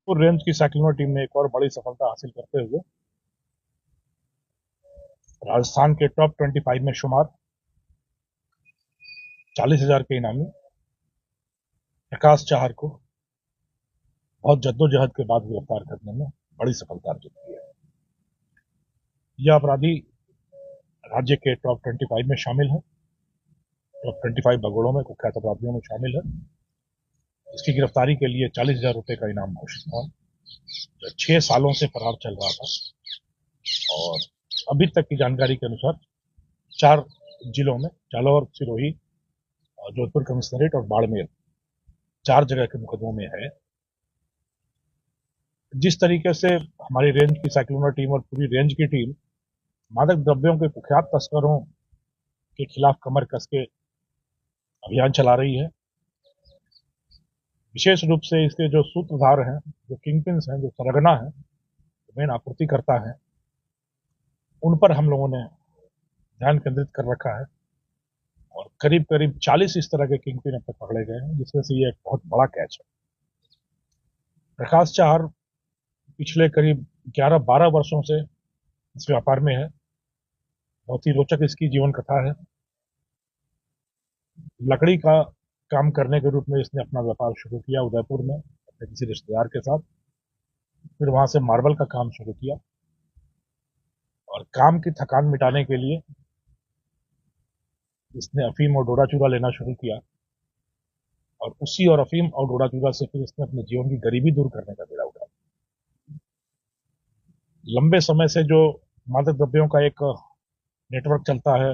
और रेंज की cyclone team ने एक और बड़ी सफलता हासिल करते हुए राजस्थान के टॉप 25 में शुमार 40,000 के इनामी प्रकाश चाहर को बहुत जद्दोजहद के बाद गिरफ्तार करने में बड़ी सफलता अर्जित की है। यह अपराधी राज्य के टॉप 25 में शामिल है, टॉप 25 भगोड़ों में, कुख्यात अपराधियों में शामिल है। इसकी गिरफ्तारी के लिए 40,000 रुपए का इनाम घोषित था। 6 सालों से फरार चल रहा था और अभी तक की जानकारी के अनुसार 4 जिलों में, जालौर, सिरोही, जोधपुर कमिश्नरेट और बाड़मेर, 4 जगह के मुकदमों में है। जिस तरीके से हमारी रेंज की साइक्लोनर टीम और पूरी रेंज की टीम मादक द्रव्यों के कुख्यात तस्करों के खिलाफ कमर कस के अभियान चला रही है, विशेष रूप से इसके जो सूत्रधार हैं, जो किंगपिन्स हैं, जो सरगना हैं, मेन आपूर्तिकर्ता हैं, उन पर हम लोगों ने ध्यान केंद्रित कर रखा है और करीब करीब 40 इस तरह के किंगपिन अब तक पकड़े गए हैं, जिसमें से ये एक बहुत बड़ा कैच है। प्रकाश चाहर पिछले करीब 11-12 वर्षों से इस व्यापार में है। बहुत ही रोचक इसकी जीवन कथा है। लकड़ी का काम करने के रूप में इसने अपना व्यापार शुरू किया उदयपुर में अपने किसी रिश्तेदार के साथ। फिर वहां से मार्बल का काम शुरू किया और काम की थकान मिटाने के लिए इसने अफीम और डोडा चूरा लेना शुरू किया और उसी और अफीम और डोडा चूरा से फिर इसने अपने जीवन की गरीबी दूर करने का बीड़ा उठाया। लंबे समय से जो मादक द्रव्यों का एक नेटवर्क चलता है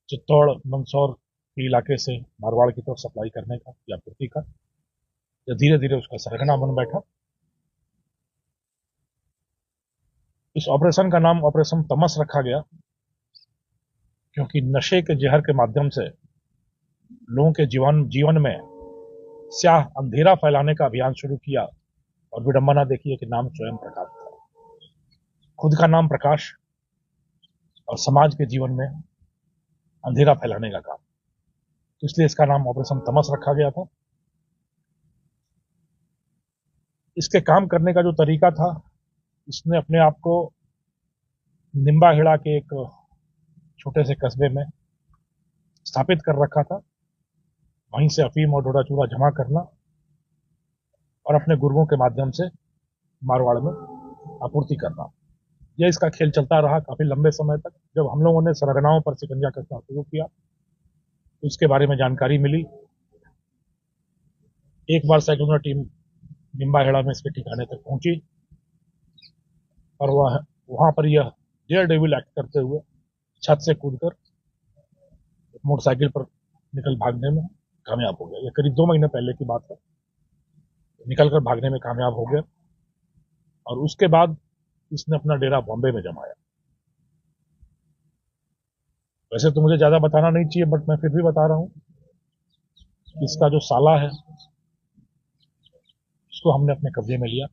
चित्तौड़, मंदसौर के इलाके से मारवाड़ की तरफ सप्लाई करने का या आपूर्ति का, धीरे धीरे उसका सरगना बन बैठा। इस ऑपरेशन का नाम ऑपरेशन तमस रखा गया क्योंकि नशे के जहर के माध्यम से लोगों के जीवन में स्याह अंधेरा फैलाने का अभियान शुरू किया और विडंबना देखिए कि नाम स्वयं प्रकाश था। खुद का नाम प्रकाश और समाज के जीवन में अंधेरा फैलाने का काम, तो इसलिए इसका नाम ऑपरेशन तमस रखा गया था। इसके काम करने का जो तरीका था, इसने अपने आप को निम्बाहेड़ा के एक छोटे से कस्बे में स्थापित कर रखा था। वहीं से अफीम और डोडा चूरा जमा करना और अपने गुर्गों के माध्यम से मारवाड़ में आपूर्ति करना, यह इसका खेल चलता रहा काफी लंबे समय तक। जब हम लोगों ने सरगनाओं पर शिकंजा कसना शुरू किया तो इसके बारे में जानकारी मिली। एक बार साइक्लोनर टीम निम्बाहेड़ा में इसके ठिकाने तक पहुंची और वहां पर यह डेयर डेविल एक्ट करते हुए छत से कूदकर मोटरसाइकिल पर निकल भागने में कामयाब हो गया। यह करीब 2 महीने पहले की बात है। निकलकर भागने में कामयाब हो गया और उसके बाद इसने अपना डेरा बॉम्बे में जमाया। वैसे तो मुझे ज्यादा बताना नहीं चाहिए, बट मैं फिर भी बता रहा हूं। इसका जो साला है उसको हमने अपने कब्जे में लिया।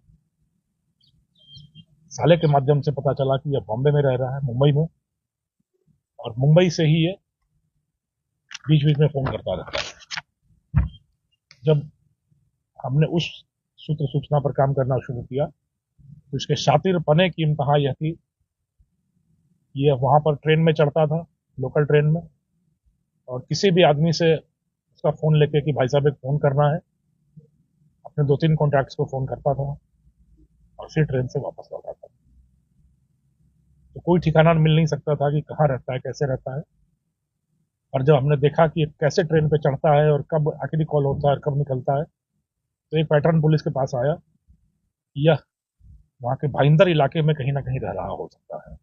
साले के माध्यम से पता चला कि यह बॉम्बे में रह रहा है, मुंबई में, और मुंबई से ही ये बीच बीच में फोन करता रहता है। जब हमने उस सूत्र सूचना पर काम करना शुरू किया तो इसके शातिर पने की इंतहा यह थी कि यह वहां पर ट्रेन में चढ़ता था, लोकल ट्रेन में, और किसी भी आदमी से उसका फोन लेके कि भाई साहब एक फोन करना है, अपने 2-3 कॉन्टैक्ट्स को फोन करता था और फिर ट्रेन से वापस लौटा था। तो कोई ठिकाना मिल नहीं सकता था कि कहाँ रहता है, कैसे रहता है। और जब हमने देखा कि कैसे ट्रेन पे चढ़ता है और कब आखिरी कॉल होता है और कब निकलता है, तो एक पैटर्न पुलिस के पास आया कि यह वहां के भाईंदर इलाके में कहीं ना कहीं रह रहा हो सकता है।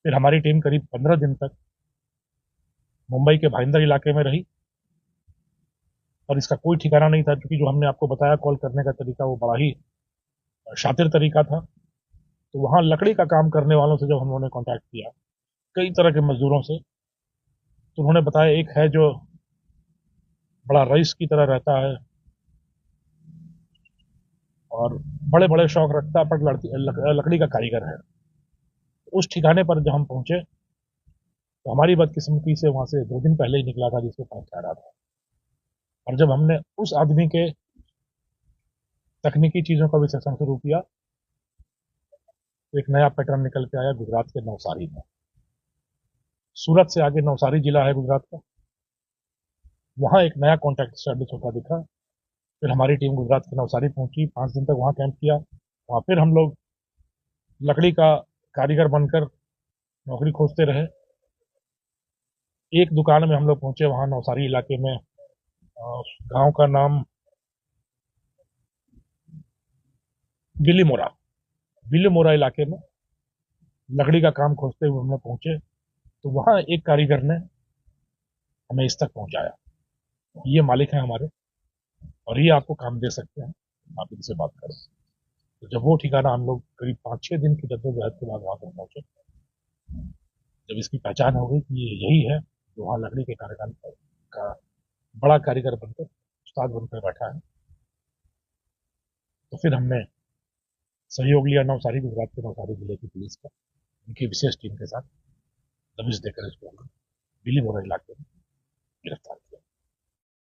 फिर हमारी टीम करीब 15 दिन तक मुंबई के भाईंदर इलाके में रही और इसका कोई ठिकाना नहीं था, क्योंकि जो हमने आपको बताया कॉल करने का तरीका वो बड़ा ही शातिर तरीका था। तो वहां लकड़ी का काम करने वालों से जब हम लोगों ने कॉन्टैक्ट किया, कई तरह के मजदूरों से, तो उन्होंने बताया एक है जो बड़ा रईस की तरह रहता है और बड़े बड़े शौक रखता है, पर लकड़ी का कारीगर है। उस ठिकाने पर जब हम पहुंचे तो हमारी बदकिस्मती से वहां से 2 दिन पहले ही निकला था जिसके पास ठहरा था। और जब हमने उस आदमी के तकनीकी चीज़ों का विश्लेषण शुरू किया तो एक नया पैटर्न निकल के आया गुजरात के नवसारी में। सूरत से आगे नवसारी जिला है गुजरात का, वहाँ एक नया कॉन्ट्रैक्ट स्टैब्लिश होता दिखा। फिर हमारी टीम गुजरात के नवसारी पहुंची, 5 दिन तक वहाँ कैंप किया। वहाँ फिर हम लोग लकड़ी का कारीगर बनकर नौकरी खोजते रहे। एक दुकान में हम लोग पहुंचे वहाँ नवसारी इलाके में, गांव का नाम बिलीमोरा, बिलीमोरा इलाके में लकड़ी का काम खोजते हुए हम लोग पहुंचे तो वहाँ एक कारीगर ने हमें इस तक पहुंचाया। ये मालिक हैं हमारे और ये आपको काम दे सकते हैं, आप इनसे बात करें। तो जब वो ठिकाना हम लोग करीब 5-6 दिन की जद्दोजहद के बाद वहां तक पहुंचे, जब इसकी पहचान हो गई कि ये यही है जो वहाँ लकड़ी के कारखाने का बड़ा कारीगर बनकर उस्ताद बनकर बैठा है, तो फिर हमने सहयोग लिया नवसारी, गुजरात के नवसारी जिले की पुलिस का, उनकी विशेष टीम के साथ दबिश देकर इसको बिलीमोरा इलाके में गिरफ्तार